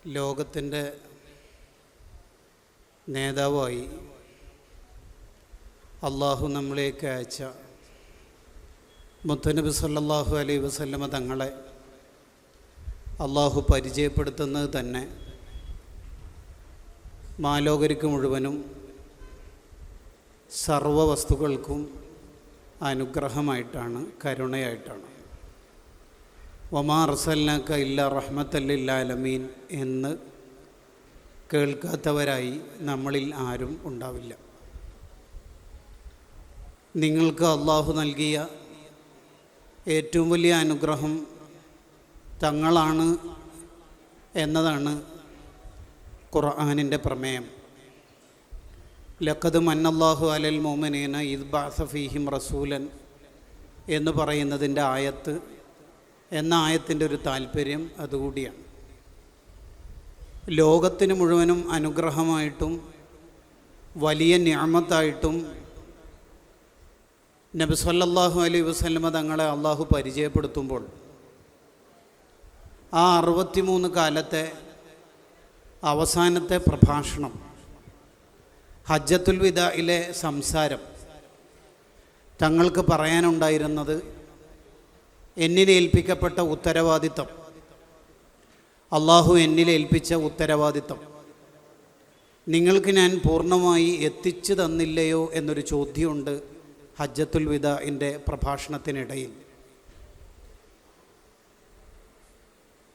ലോകത്തിൻ്റെ നേതാവായി അള്ളാഹു നമ്മളിലേക്ക് അയച്ച മുത്തുനബി സല്ലല്ലാഹു അലൈഹി വസല്ലമ തങ്ങളെ അള്ളാഹു പരിചയപ്പെടുത്തുന്നത് തന്നെ മാലോകർക്ക് മുഴുവനും സർവ വസ്തുക്കൾക്കും അനുഗ്രഹമായിട്ടാണ്, കരുണയായിട്ടാണ്. വമാ അർസൽനാക ഇല്ലാ റഹ്മത്തൽ ലിൽ ആലമീൻ എന്ന് കേൾക്കാത്തവരായി നമ്മളിൽ ആരും ഉണ്ടാവില്ല. നിങ്ങൾക്ക് അള്ളാഹു നൽകിയ ഏറ്റവും വലിയ അനുഗ്രഹം തങ്ങളാണ് എന്നതാണ് ഖുർആനിൻ്റെ പ്രമേയം. ലഖദ് മന്നല്ലാഹു അലൽ മുഅ്മിനീന ഇദ് ബഅസ ഫീഹിം റസൂലൻ എന്ന് പറയുന്നതിൻ്റെ ആയത്ത് എന്ന ആയത്തിൻ്റെ ഒരു താല്പര്യം അതുകൂടിയാണ്. ലോകത്തിന് മുഴുവനും അനുഗ്രഹമായിട്ടും വലിയ നിഅമത്തായിട്ടും നബി സല്ലല്ലാഹു അലൈഹി വസല്ലമ തങ്ങളെ അള്ളാഹു പരിചയപ്പെടുത്തുമ്പോൾ ആ 63 കാലത്തെ അവസാനത്തെ പ്രഭാഷണം, ഹജ്ജത്തുൽ വിദായിലെ സംസാരം, തങ്ങൾക്ക് പറയാനുണ്ടായിരുന്നത് എന്നിലേൽപ്പിക്കപ്പെട്ട ഉത്തരവാദിത്തം, അള്ളാഹു എന്നിലേൽപ്പിച്ച ഉത്തരവാദിത്തം നിങ്ങൾക്ക് ഞാൻ പൂർണ്ണമായി എത്തിച്ചു തന്നില്ലയോ എന്നൊരു ചോദ്യമുണ്ട് ഹജ്ജത്തുൽ വിദാഇൻ്റെ പ്രഭാഷണത്തിനിടയിൽ.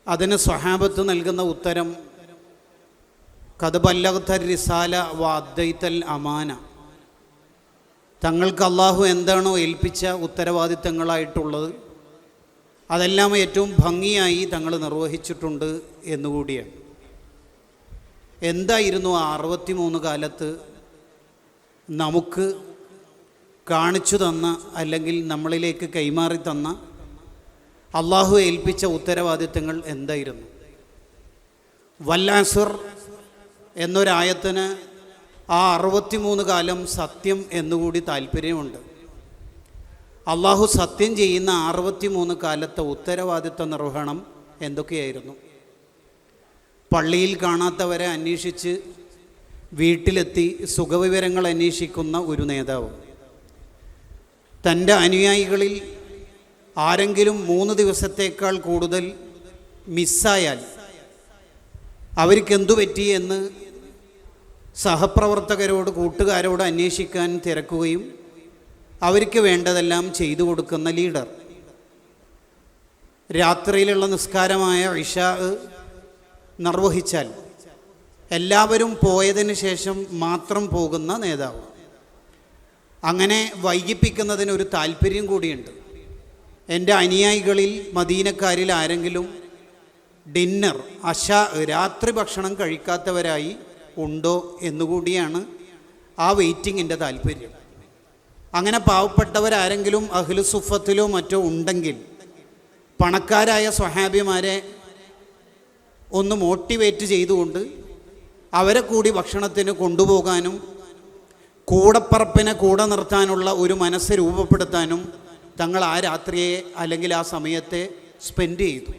അതിന് സ്വഹാബത്ത് നൽകുന്ന ഉത്തരം ഖദ് ബല്ലഗ്ത റിസാല വ അദ്ദൈതൽ അമാന, തങ്ങൾക്ക് അള്ളാഹു എന്താണോ ഏൽപ്പിച്ച ഉത്തരവാദിത്തങ്ങളായിട്ടുള്ളത് അതെല്ലാം ഏറ്റവും ഭംഗിയായി തങ്ങൾ നിർവഹിച്ചിട്ടുണ്ട് എന്നുകൂടിയാണ്. എന്തായിരുന്നു ആ 63 കാലത്ത് നമുക്ക് കാണിച്ചു തന്ന, അല്ലെങ്കിൽ നമ്മളിലേക്ക് കൈമാറി തന്ന അള്ളാഹു ഏൽപ്പിച്ച ഉത്തരവാദിത്തങ്ങൾ എന്തായിരുന്നു? വൽ അസ്ർ എന്നൊരായത്തിന് ആ 63 കാലം സത്യം എന്നുകൂടി താല്പര്യമുണ്ട്. അള്ളാഹു സത്യം ചെയ്യുന്ന 63 കാലത്തെ ഉത്തരവാദിത്ത നിർവഹണം എന്തൊക്കെയായിരുന്നു? പള്ളിയിൽ കാണാത്തവരെ അന്വേഷിച്ച് വീട്ടിലെത്തി സുഖവിവരങ്ങൾ അന്വേഷിക്കുന്ന ഒരു നേതാവ്, തൻ്റെ അനുയായികളിൽ ആരെങ്കിലും 3 ദിവസത്തേക്കാൾ കൂടുതൽ മിസ്സായാൽ അവർക്കെന്തു പറ്റി എന്ന് സഹപ്രവർത്തകരോട്, കൂട്ടുകാരോട് അന്വേഷിക്കാൻ തിരക്കുകയും അവർക്ക് വേണ്ടതെല്ലാം ചെയ്തു കൊടുക്കുന്ന ലീഡർ, രാത്രിയിലുള്ള നിസ്കാരമായ ഇശാ നിർവഹിച്ചാൽ എല്ലാവരും പോയതിന് ശേഷം മാത്രം പോകുന്ന നേതാവ്. അങ്ങനെ വൈകിപ്പിക്കുന്നതിനൊരു താല്പര്യം കൂടിയുണ്ട്. എൻ്റെ അനുയായികളിൽ മദീനക്കാരിൽ ആരെങ്കിലും ഡിന്നർ, അശാ, രാത്രി ഭക്ഷണം കഴിക്കാത്തവരായി ഉണ്ടോ എന്നുകൂടിയാണ് ആ വെയിറ്റിങ്ങിൻ്റെ താല്പര്യം. അങ്ങനെ പാവപ്പെട്ടവരാരെങ്കിലും അഹ്ലു സുഫത്തിലോ മറ്റോ ഉണ്ടെങ്കിൽ പണക്കാരായ സ്വഹാബിമാരെ ഒന്ന് മോട്ടിവേറ്റ് ചെയ്തുകൊണ്ട് അവരെ കൂടി ഭക്ഷണത്തിന് കൊണ്ടുപോകാനും കൂടപ്പറപ്പിനെ കൂടെ നിർത്താനുള്ള ഒരു മനസ്സ് രൂപപ്പെടുത്താനും തങ്ങൾ ആ രാത്രിയെ, അല്ലെങ്കിൽ ആ സമയത്തെ സ്പെൻഡ് ചെയ്തു.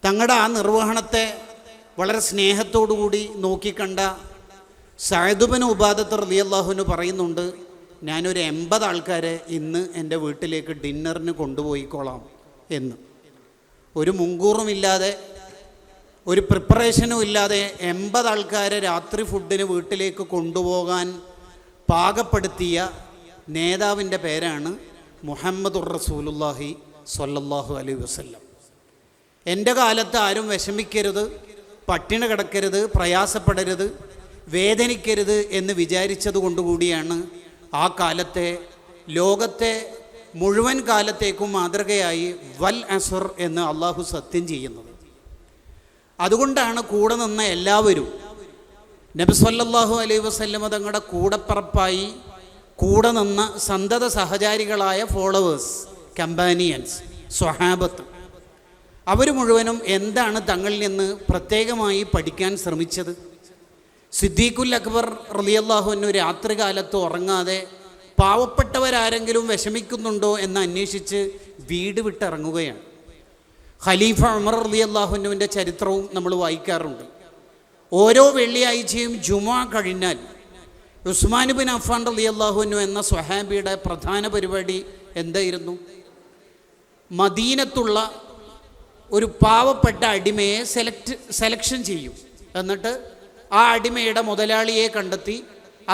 തങ്ങളുടെ ആ നിർവഹണത്തെ വളരെ സ്നേഹത്തോടുകൂടി നോക്കിക്കണ്ട സഅദ് ഇബ്നു ഉബാദത്ത് റളിയല്ലാഹു പറയുന്നുണ്ട്, ഞാനൊരു 80 ആൾക്കാരെ ഇന്ന് എൻ്റെ വീട്ടിലേക്ക് ഡിന്നറിന് കൊണ്ടുപോയിക്കോളാം എന്ന്. ഒരു മുൻകൂറുമില്ലാതെ, ഒരു പ്രിപ്പറേഷനും ഇല്ലാതെ 80 ആൾക്കാരെ രാത്രി ഫുഡിന് വീട്ടിലേക്ക് കൊണ്ടുപോകാൻ പാകപ്പെടുത്തിയ നേതാവിൻ്റെ പേരാണ് മുഹമ്മദുർ റസൂലുള്ളാഹി സ്വല്ലല്ലാഹു അലൈഹി വസല്ലം. എൻ്റെ കാലത്ത് ആരും വിഷമിക്കരുത്, പട്ടിണി കിടക്കരുത്, പ്രയാസപ്പെടരുത്, വേദനിക്കരുത് എന്ന് വിചാരിച്ചത് കൊണ്ടുകൂടിയാണ് ആ കാലത്തെ, ലോകത്തെ മുഴുവൻ കാലത്തേക്കും മാതൃകയായി വൽ അസ്ർ എന്ന് അള്ളാഹു സത്യം ചെയ്യുന്നത്. അതുകൊണ്ടാണ് കൂടെ നിന്ന എല്ലാവരും നബി സല്ലല്ലാഹു അലൈഹി വസല്ലമ തങ്ങളുടെ കൂടപ്പറപ്പായി കൂടെ നിന്ന സന്തത സഹചാരികളായ ഫോളോവേഴ്സ്, കമ്പാനിയൻസ്, സ്വഹാബത്ത്, അവർ മുഴുവനും എന്താണ് തങ്ങളിൽ നിന്ന് പ്രത്യേകമായി പഠിക്കാൻ ശ്രമിച്ചത്? സിദ്ദീഖുൽ അക്ബർ റളിയല്ലാഹു അൻഹു രാത്രി കാലത്ത് ഉറങ്ങാതെ പാവപ്പെട്ടവരാരെങ്കിലും വിഷമിക്കുന്നുണ്ടോ എന്ന് അന്വേഷിച്ച് വീട് വിട്ടിറങ്ങുകയാണ്. ഖലീഫ ഉമർ റളിയല്ലാഹു അൻഹുവിൻ്റെ ചരിത്രവും നമ്മൾ വായിക്കാറുണ്ട്. ഓരോ വെള്ളിയാഴ്ചയും ജുമുഅ കഴിഞ്ഞാൽ ഉസ്മാൻ ബിൻ അഫ്ഫാൻ റളിയല്ലാഹു അൻഹു എന്ന സ്വഹാബിയുടെ പ്രധാന പരിപാടി എന്തായിരുന്നു? മദീനത്തുള്ള ഒരു പാവപ്പെട്ട അടിമയെ സെലക്ഷൻ ചെയ്യും. എന്നിട്ട് ആ അടിമയുടെ മുതലാളിയെ കണ്ടെത്തി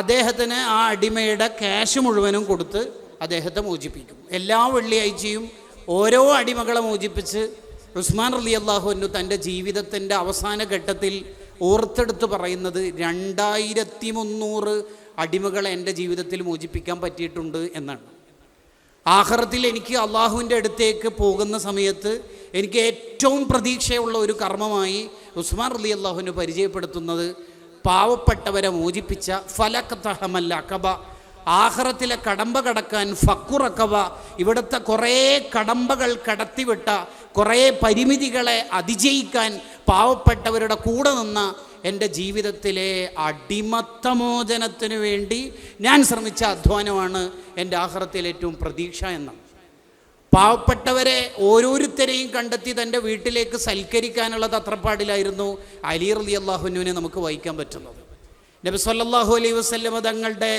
അദ്ദേഹത്തിന് ആ അടിമയുടെ ക്യാഷ് മുഴുവനും കൊടുത്ത് അദ്ദേഹത്തെ മോചിപ്പിക്കും. എല്ലാ വെള്ളിയാഴ്ചയും ഓരോ അടിമകളെ മോചിപ്പിച്ച് ഉസ്മാൻ റളിയല്ലാഹു അൻഹു തൻ്റെ ജീവിതത്തിൻ്റെ അവസാന ഘട്ടത്തിൽ ഓർത്തെടുത്ത് പറയുന്നത് 2300 അടിമകളെ എൻ്റെ ജീവിതത്തിൽ മോചിപ്പിക്കാൻ പറ്റിയിട്ടുണ്ട് എന്നാണ്. ആഖിറത്തിൽ എനിക്ക് അള്ളാഹുവിൻ്റെ അടുത്തേക്ക് പോകുന്ന സമയത്ത് എനിക്ക് ഏറ്റവും പ്രതീക്ഷയുള്ള ഒരു കർമ്മമായി ഉസ്മാൻ റളിയല്ലാഹു അൻഹു പരിചയപ്പെടുത്തുന്നത് പാവപ്പെട്ടവരെ മോചിപ്പിച്ച ഫലഖതഹമൽ അഖബ, ആഖിറത്തിലെ കടമ്പ കടക്കാൻ ഫക്കുറക്കബ, ഇവിടുത്തെ കുറേ കടമ്പകൾ കടത്തിവിട്ട, കുറേ പരിമിതികളെ അതിജയിക്കാൻ പാവപ്പെട്ടവരുടെ കൂടെ നിന്ന എൻ്റെ ജീവിതത്തിലെ അടിമത്തമോചനത്തിന് വേണ്ടി ഞാൻ ശ്രമിച്ച അധ്വാനമാണ് എൻ്റെ ആഖിറത്തിലെ ഏറ്റവും പ്രതീക്ഷ എന്നാണ്. പാവപ്പെട്ടവരെ ഓരോരുത്തരെയും കണ്ടെത്തി തൻ്റെ വീട്ടിലേക്ക് സൽക്കരിക്കാനുള്ള തത്രപ്പാടിലായിരുന്നു അലി റളിയല്ലാഹു അൻഹുവിനെ നമുക്ക് വായിക്കാൻ പറ്റുന്നത്. നബി സല്ലല്ലാഹു അലൈഹി വസല്ലമ തങ്ങളുടെ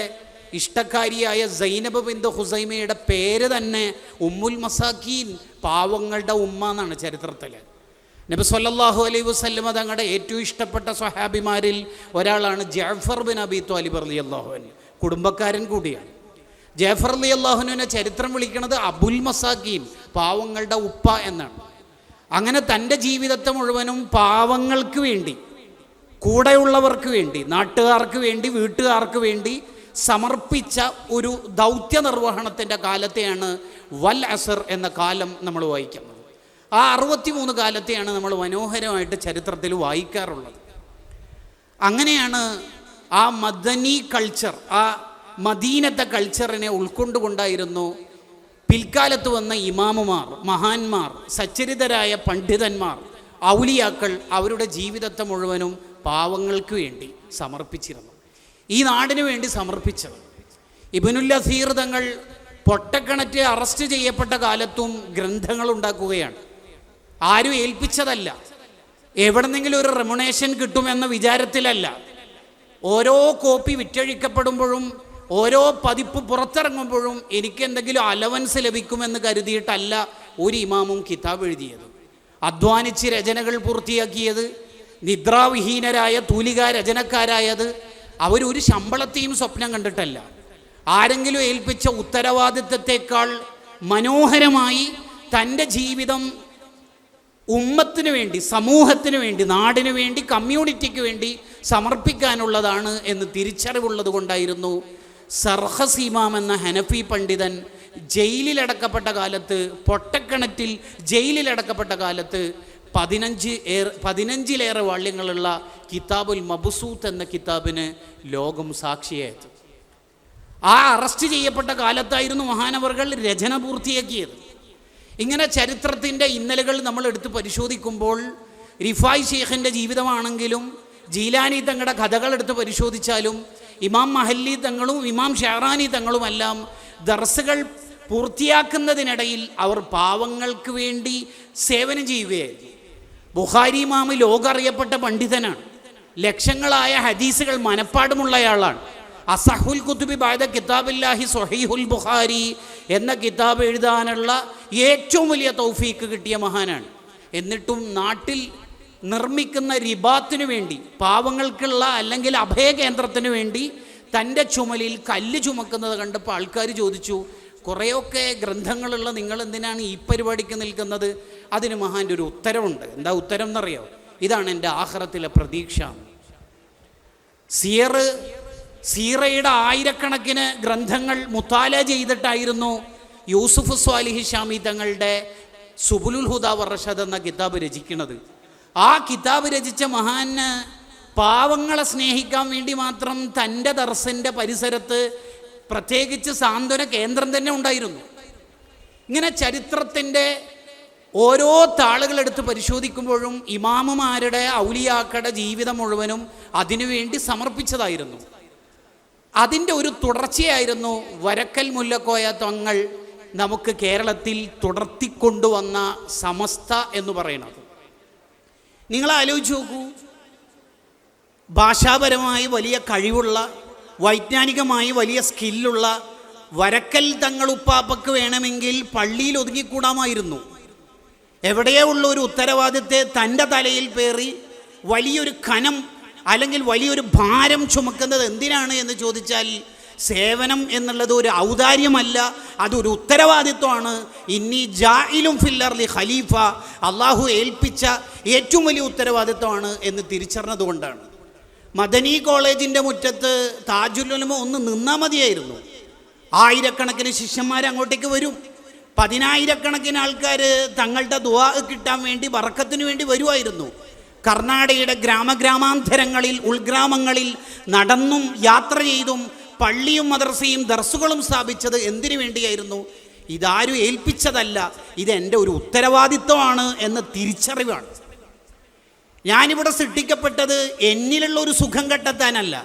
ഇഷ്ടക്കാരിയായ സൈനബ് ബിൻത് ഹുസൈമയുടെ പേര് തന്നെ ഉമ്മുൽ മസാക്കീൻ, പാവങ്ങളുടെ ഉമ്മ എന്നാണ് ചരിത്രത്തിൽ. നബി സല്ലല്ലാഹു അലൈഹി വസല്ലമ തങ്ങളുടെ ഏറ്റവും ഇഷ്ടപ്പെട്ട സ്വഹാബിമാരിൽ ഒരാളാണ് ജഅഫർ ബിൻ അബി ത്വാലിബ് റളിയല്ലാഹു അൻഹു, കുടുംബക്കാരൻ കൂടിയാണ്. ജഅഫർ റളിയല്ലാഹു അൻഹുവിനെ ചരിത്രം വിളിക്കുന്നത് അബുൽ മസാക്കീൻ, പാവങ്ങളുടെ ഉപ്പ എന്നാണ്. അങ്ങനെ തൻ്റെ ജീവിതത്തെ മുഴുവനും പാവങ്ങൾക്ക് വേണ്ടി, കൂടെയുള്ളവർക്ക് വേണ്ടി, നാട്ടുകാർക്ക് വേണ്ടി, വീട്ടുകാർക്ക് വേണ്ടി സമർപ്പിച്ച ഒരു ദൗത്യ നിർവഹണത്തിൻ്റെ കാലത്തെയാണ് വൽ അസർ എന്ന കാലം നമ്മൾ വായിക്കുന്നത്. ആ 63 കാലത്തെയാണ് നമ്മൾ മനോഹരമായിട്ട് ചരിത്രത്തിൽ വായിക്കാറുള്ളത്. അങ്ങനെയാണ് ആ മദനി കൾച്ചർ, ആ മദീനത്തെ കൾച്ചറിനെ ഉൾക്കൊണ്ടുകൊണ്ടായിരുന്നു പിൽക്കാലത്ത് വന്ന ഇമാമുമാർ, മഹാന്മാർ, സച്ചരിതരായ പണ്ഡിതന്മാർ, ഔലിയാക്കൾ അവരുടെ ജീവിതത്തെ മുഴുവനും പാവങ്ങൾക്ക് വേണ്ടി സമർപ്പിച്ചിരുന്നു, ഈ നാടിനു വേണ്ടി സമർപ്പിച്ചത്. ഇബ്നുൽ അസീർ തങ്ങൾ പൊട്ടക്കിണറ്റ് അറസ്റ്റ് ചെയ്യപ്പെട്ട കാലത്തും ഗ്രന്ഥങ്ങൾ ഉണ്ടാക്കുകയാണ്. ആരും ഏൽപ്പിച്ചതല്ല, എവിടെന്നെങ്കിലും ഒരു റെമുനേഷൻ കിട്ടുമെന്ന വിചാരത്തിലല്ല. ഓരോ കോപ്പി വിറ്റഴിക്കപ്പെടുമ്പോഴും ഓരോ പതിപ്പ് പുറത്തിറങ്ങുമ്പോഴും എനിക്ക് എന്തെങ്കിലും അലവൻസ് ലഭിക്കുമെന്ന് കരുതിയിട്ടല്ല ഒരു ഇമാമും കിതാബ് എഴുതിയത്. അധ്വാനിച്ച് രചനകൾ പൂർത്തിയാക്കിയത്, നിദ്രാവിഹീനരായ തൂലിക രചനക്കാരായത് അവരൊരു ശമ്പളത്തെയും സ്വപ്നം കണ്ടിട്ടല്ല. ആരെങ്കിലും ഏൽപ്പിച്ച ഉത്തരവാദിത്തത്തെക്കാൾ മനോഹരമായി തൻ്റെ ജീവിതം ഉമ്മത്തിന് വേണ്ടി, സമൂഹത്തിന് വേണ്ടി, നാടിനു വേണ്ടി, കമ്മ്യൂണിറ്റിക്ക് വേണ്ടി സമർപ്പിക്കാനുള്ളതാണ് എന്ന് തിരിച്ചറിവുള്ളത് കൊണ്ടായിരുന്നു സർഹസ് ഇമാം എന്ന ഹനഫി പണ്ഡിതൻ ജയിലിലടക്കപ്പെട്ട കാലത്ത്, പൊട്ടക്കിണറ്റിൽ ജയിലിലടക്കപ്പെട്ട കാലത്ത് 15-ലേറെ വാള്യങ്ങളുള്ള കിതാബുൽ മബ്സൂത്ത് എന്ന കിതാബിന് ലോകം സാക്ഷിയായത്. ആ അറസ്റ്റ് ചെയ്യപ്പെട്ട കാലത്തായിരുന്നു മഹാനവർകൾ രചന പൂർത്തിയാക്കിയത്. ഇങ്ങനെ ചരിത്രത്തിൻ്റെ ഇന്നലുകൾ നമ്മൾ എടുത്ത് പരിശോധിക്കുമ്പോൾ റിഫായ് ഷെയ്ഖിൻ്റെ ജീവിതമാണെങ്കിലും ജീലാനി തങ്ങളുടെ കഥകൾ എടുത്ത് പരിശോധിച്ചാലും ഇമാം മഹല്ലി തങ്ങളും ഇമാം ഷഹറാനി തങ്ങളുമെല്ലാം ദർസുകൾ പൂർത്തിയാക്കുന്നതിനിടയിൽ അവർ പാവങ്ങൾക്ക് വേണ്ടി സേവനം ചെയ്യുകയായിരുന്നു. ബുഖാരി ഇമാം ലോകറിയപ്പെട്ട പണ്ഡിതനാണ്, ലക്ഷങ്ങളായ ഹദീസുകൾ മനപ്പാടുമുള്ളയാളാണ്. അസഹുൽ കുതുബി ബഅദ കിതാബില്ലാഹി സ്വഹീഹുൽ ബുഖാരി എന്ന കിതാബ് എഴുതാനുള്ള ഏറ്റവും വലിയ തൗഫീക്ക് കിട്ടിയ മഹാനാണ്. എന്നിട്ടും നാട്ടിൽ നിർമ്മിക്കുന്ന റിബാത്തിനു വേണ്ടി, പാവങ്ങൾക്കുള്ള അല്ലെങ്കിൽ അഭയകേന്ദ്രത്തിന് വേണ്ടി തൻ്റെ ചുമലിൽ കല്ല് ചുമക്കുന്നത് കണ്ടപ്പോൾ ആൾക്കാർ ചോദിച്ചു, കുറേയൊക്കെ ഗ്രന്ഥങ്ങളുള്ള നിങ്ങൾ എന്തിനാണ് ഈ പരിപാടിക്ക് നിൽക്കുന്നത്? അതിന് മഹാൻ്റെ ഒരു ഉത്തരവുണ്ട്. എന്താ ഉത്തരം എന്നറിയോ? ഇതാണ് എൻ്റെ ആഖിറത്തിലെ പ്രതീക്ഷ. സീറയുടെ ആയിരക്കണക്കിന് ഗ്രന്ഥങ്ങൾ മുത്താല ചെയ്തിട്ടായിരുന്നു യൂസുഫ് സ്വാലിഹി ഷാമി തങ്ങളുടെ സുബുലുൽ ഹുദാ വർഷദ് എന്ന കിതാബ് രചിക്കുന്നത്. ആ കിതാബ് രചിച്ച മഹാന് പാവങ്ങളെ സ്നേഹിക്കാൻ വേണ്ടി മാത്രം തൻ്റെ ദർസിൻ്റെ പരിസരത്ത് പ്രത്യേകിച്ച് സാന്ത്വന കേന്ദ്രം തന്നെ ഉണ്ടായിരുന്നു. ഇങ്ങനെ ചരിത്രത്തിൻ്റെ ഓരോ താളുകളെടുത്ത് പരിശോധിക്കുമ്പോഴും ഇമാമുമാരുടെ, ഔലിയാക്കളുടെ ജീവിതം മുഴുവനും അതിനുവേണ്ടി സമർപ്പിച്ചതായിരുന്നു. അതിൻ്റെ ഒരു തുടർച്ചയായിരുന്നു വരക്കൽ മുല്ലക്കോയ തങ്ങൾ നമുക്ക് കേരളത്തിൽ തുടർത്തിക്കൊണ്ടുവന്ന സമസ്ത എന്ന് പറയുന്നത്. നിങ്ങൾ ആലോചിച്ച് നോക്കൂ, ഭാഷാപരമായി വലിയ കഴിവുള്ള, വൈജ്ഞാനികമായി വലിയ സ്കില്ലുള്ള വരക്കൽ തങ്ങളുപ്പാപ്പക്ക് വേണമെങ്കിൽ പള്ളിയിൽ ഒതുങ്ങിക്കൂടാമായിരുന്നു. എവിടെയേ ഉള്ള ഒരു ഉത്തരവാദിത്തത്തെ തൻ്റെ തലയിൽ പേറി വലിയൊരു കനം അല്ലെങ്കിൽ വലിയൊരു ഭാരം ചുമക്കുന്നത് എന്തിനാണ് എന്ന് ചോദിച്ചാൽ, സേവനം എന്നുള്ളത് ഒരു ഔദാര്യമല്ല, അതൊരു ഉത്തരവാദിത്വമാണ്. ഇന്നി ജാഇലും ഫിൽ അർളി ഖലീഫ, അള്ളാഹു ഏൽപ്പിച്ച ഏറ്റവും വലിയ ഉത്തരവാദിത്വമാണ് എന്ന് തിരിച്ചറിഞ്ഞതുകൊണ്ടാണ്. മദനി കോളേജിൻ്റെ മുറ്റത്ത് താജുൽ ഉലമ ഒന്ന് നിന്നാൽ മതിയായിരുന്നു. ആയിരക്കണക്കിന് ശിഷ്യന്മാർ അങ്ങോട്ടേക്ക് വരും. 10,000-കണക്കിന് ആൾക്കാർ തങ്ങളുടെ ദുആ കിട്ടാൻ വേണ്ടി, ബറക്കത്തിന് വേണ്ടി വരുമായിരുന്നു. കർണാടകയുടെ ഗ്രാമഗ്രാമാന്തരങ്ങളിൽ, ഉൾഗ്രാമങ്ങളിൽ നടന്നും യാത്ര ചെയ്തും പള്ളിയും മദ്രസയും ദർസുകളും സ്ഥാപിച്ചത് എന്തിനു വേണ്ടിയായിരുന്നു? ഇതാരും ഏൽപ്പിച്ചതല്ല, ഇതെൻ്റെ ഒരു ഉത്തരവാദിത്വമാണ് എന്ന തിരിച്ചറിവാണ്. ഞാനിവിടെ സൃഷ്ടിക്കപ്പെട്ടത് എന്നിലുള്ള ഒരു സുഖം കണ്ടെത്താനല്ല,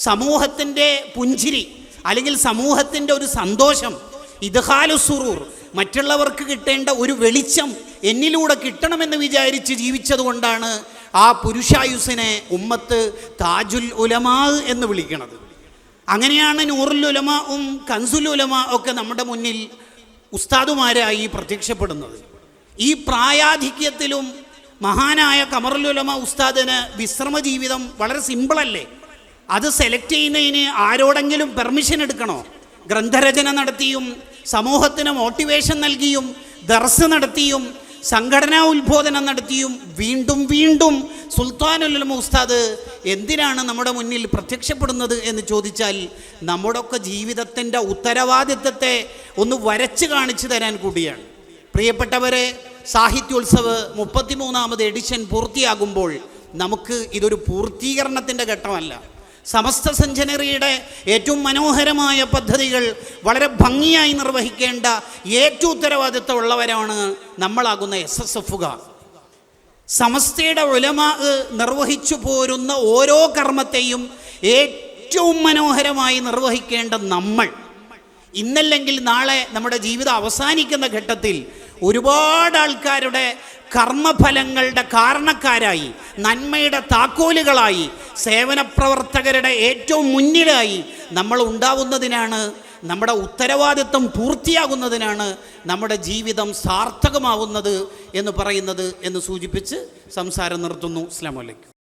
സമൂഹത്തിൻ്റെ പുഞ്ചിരി അല്ലെങ്കിൽ സമൂഹത്തിൻ്റെ ഒരു സന്തോഷം, ഇദ്ഖാലു സുറൂർ, മറ്റുള്ളവർക്ക് കിട്ടേണ്ട ഒരു വെളിച്ചം എന്നിലൂടെ കിട്ടണമെന്ന് വിചാരിച്ച് ജീവിച്ചതുകൊണ്ടാണ് ആ പുരുഷായുസിനെ ഉമ്മത്ത് താജുൽ ഉലമാ എന്ന് വിളിക്കുന്നത്. അങ്ങനെയാണ് നൂറുൽ ഉലമാഉം കൻസുൽ ഉലമാ ഒക്കെ നമ്മുടെ മുന്നിൽ ഉസ്താദുമാരായി പ്രത്യക്ഷപ്പെടുന്നത്. ഈ പ്രായാധിക്യത്തിലും മഹാനായ ഖമറുൽ ഉലമ ഉസ്താദിന് വിശ്രമ ജീവിതം വളരെ സിമ്പിളല്ലേ? അത് സെലക്ട് ചെയ്യുന്നതിന് ആരോടെങ്കിലും പെർമിഷൻ എടുക്കണോ? ഗ്രന്ഥരചന നടത്തിയും സമൂഹത്തിന് മോട്ടിവേഷൻ നൽകിയും ദർസ് നടത്തിയും സംഘടനാ ഉത്ബോധനം നടത്തിയും വീണ്ടും വീണ്ടും സുൽത്താനുൽ ഉലമ ഉസ്താദ് എന്തിനാണ് നമ്മുടെ മുന്നിൽ പ്രത്യക്ഷപ്പെടുന്നത് എന്ന് ചോദിച്ചാൽ, നമ്മുടെയൊക്കെ ജീവിതത്തിൻ്റെ ഉത്തരവാദിത്തത്തെ ഒന്ന് വരച്ച് കാണിച്ചു തരാൻ കൂടിയാണ്. പ്രിയപ്പെട്ടവരെ, സാഹിത്യോത്സവ് 33ാമത് എഡിഷൻ പൂർത്തിയാകുമ്പോൾ നമുക്ക് ഇതൊരു പൂർത്തീകരണത്തിൻ്റെ ഘട്ടമല്ല. സമസ്ത സെഞ്ചുറിയുടെ ഏറ്റവും മനോഹരമായ പദ്ധതികൾ വളരെ ഭംഗിയായി നിർവഹിക്കേണ്ട ഏറ്റവും ഉത്തരവാദിത്തമുള്ളവരാണ് നമ്മളാകുന്ന SSFകാർ. സമസ്തയുടെ ഉലമാ നിർവഹിച്ചു പോരുന്ന ഓരോ കർമ്മത്തെയും ഏറ്റവും മനോഹരമായി നിർവഹിക്കേണ്ട നമ്മൾ, ഇന്നല്ലെങ്കിൽ നാളെ നമ്മുടെ ജീവിതം അവസാനിക്കുന്ന ഘട്ടത്തിൽ ഒരുപാട് ആൾക്കാരുടെ കർമ്മഫലങ്ങളുടെ കാരണക്കാരായി, നന്മയുടെ താക്കോലുകളായി, സേവനപ്രവർത്തകരുടെ ഏറ്റവും മുന്നിലായി നമ്മൾ ഉണ്ടാവുന്നതിനാണ്, നമ്മുടെ ഉത്തരവാദിത്വം പൂർത്തിയാകുന്നതിനാണ് നമ്മുടെ ജീവിതം സാർത്ഥകമാവുന്നത് എന്ന് പറയുന്നത് എന്ന് സൂചിപ്പിച്ച് സംസാരം നിർത്തുന്നു. അസ്സലാമു അലൈക്കും.